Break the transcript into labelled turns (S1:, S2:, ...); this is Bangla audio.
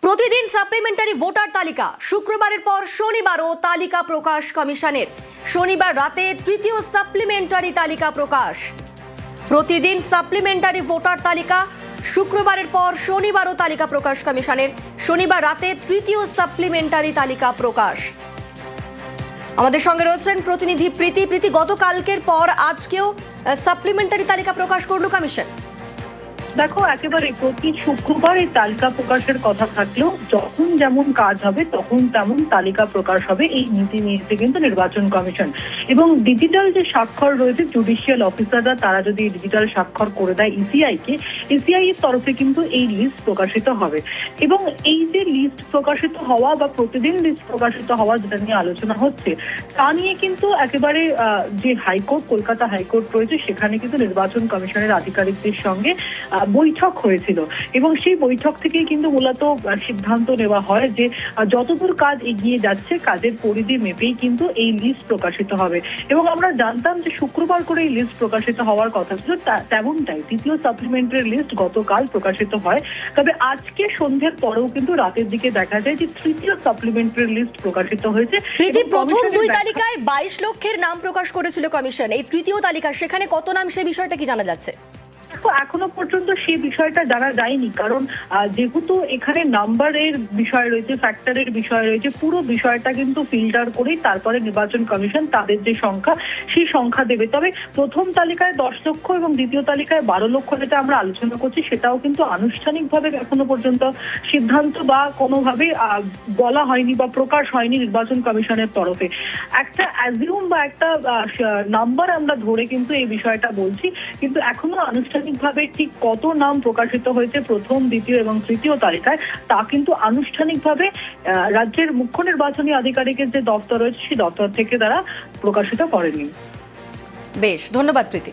S1: প্রতিদিন সাপ্লিমেন্টারি ভোটার তালিকা, শুক্রবারের পর শনিবারও তালিকা প্রকাশ কমিশনের। শনিবার রাতে তৃতীয় সাপ্লিমেন্টারি তালিকা প্রকাশ। প্রতিদিন সাপ্লিমেন্টারি ভোটার তালিকা, শুক্রবারের পর শনিবারও তালিকা প্রকাশ কমিশনের। শনিবার রাতে তৃতীয় সাপ্লিমেন্টারি তালিকা প্রকাশ। আমাদের সঙ্গে রয়েছেন প্রতিনিধি প্রীতি। গতকালকের পর আজকেও সাপ্লিমেন্টারি তালিকা প্রকাশ করলো কমিশন।
S2: দেখো, একেবারে প্রতি শুক্রবার এই তালিকা প্রকাশের কথা থাকলেও যখন যেমন কাজ হবে তখন তেমন তালিকা প্রকাশ হবে, এই নীতি নিয়েছে কিন্তু নির্বাচন কমিশন। এবং ডিজিটাল যে স্বাক্ষর রয়েছে জুডিশিয়াল অফিসাররা, তারা যদি ডিজিটাল স্বাক্ষর করে দেয় ইসিআই এর তরফে কিন্তু এই লিস্ট প্রকাশিত হবে। এবং এই যে লিস্ট প্রকাশিত হওয়া বা প্রতিদিন লিস্ট প্রকাশিত হওয়া, যেটা নিয়ে আলোচনা হচ্ছে, তা নিয়ে কিন্তু একেবারে যে হাইকোর্ট, কলকাতা হাইকোর্ট রয়েছে, সেখানে কিন্তু নির্বাচন কমিশনের আধিকারিকদের সঙ্গে বৈঠক হয়েছিল। এবং সেই বৈঠক থেকেই কিন্তু মূলত সিদ্ধান্ত নেওয়া হয় যে যতদূর কাজ এগিয়ে যাচ্ছে, কাজের পরিধি মেপেই কিন্তু এই লিস্ট প্রকাশিত হবে। এবং আমরা জানতাম যে শুক্রবার করে এই লিস্ট প্রকাশিত হওয়ার কথা ছিল, তেমনটাই দ্বিতীয় সাপ্লিমেন্টারি লিস্ট গতকাল প্রকাশিত হয়। তবে আজকে সন্ধ্যের পরেও কিন্তু রাতের দিকে দেখা যায় যে তৃতীয় সাপ্লিমেন্টারি লিস্ট প্রকাশিত হয়েছে।
S1: প্রথম দুই তালিকায় 22 লক্ষের নাম প্রকাশ করেছিল কমিশন। এই তৃতীয় তালিকা, সেখানে কত নাম, সে বিষয়টা কি জানা যাচ্ছে?
S2: এখনো পর্যন্ত সেই বিষয়টা জানা যায়নি, কারণ যেহেতু এখানে নাম্বারের বিষয় রয়েছে, ফ্যাক্টরের বিষয় রয়েছে, পুরো বিষয়টা কিন্তু ফিল্টার করেই তারপরে নির্বাচন কমিশন তাদের যে সংখ্যা, সেই সংখ্যা দেবে। তবে প্রথম তালিকায় 10 লক্ষ এবং দ্বিতীয় তালিকায় 12 লক্ষ যেটা আমরা আলোচনা করছি, সেটাও কিন্তু আনুষ্ঠানিকভাবে এখনো পর্যন্ত সিদ্ধান্ত বা কোনোভাবে বলা হয়নি বা প্রকাশ হয়নি নির্বাচন কমিশনের তরফে। একটা অ্যাজিউম বা একটা নাম্বার আমরা ধরে কিন্তু এই বিষয়টা বলছি, কিন্তু এখনো আনুষ্ঠানিকভাবে ঠিক কত নাম প্রকাশিত হয়েছে প্রথম, দ্বিতীয় এবং তৃতীয় তালিকায়, তা কিন্তু আনুষ্ঠানিকভাবে রাজ্যের মুখ্য নির্বাচনী আধিকারিকের যে দপ্তর রয়েছে, সেই দপ্তর থেকে তারা প্রকাশিত করেনি।
S1: বেশ, ধন্যবাদ প্রীতি।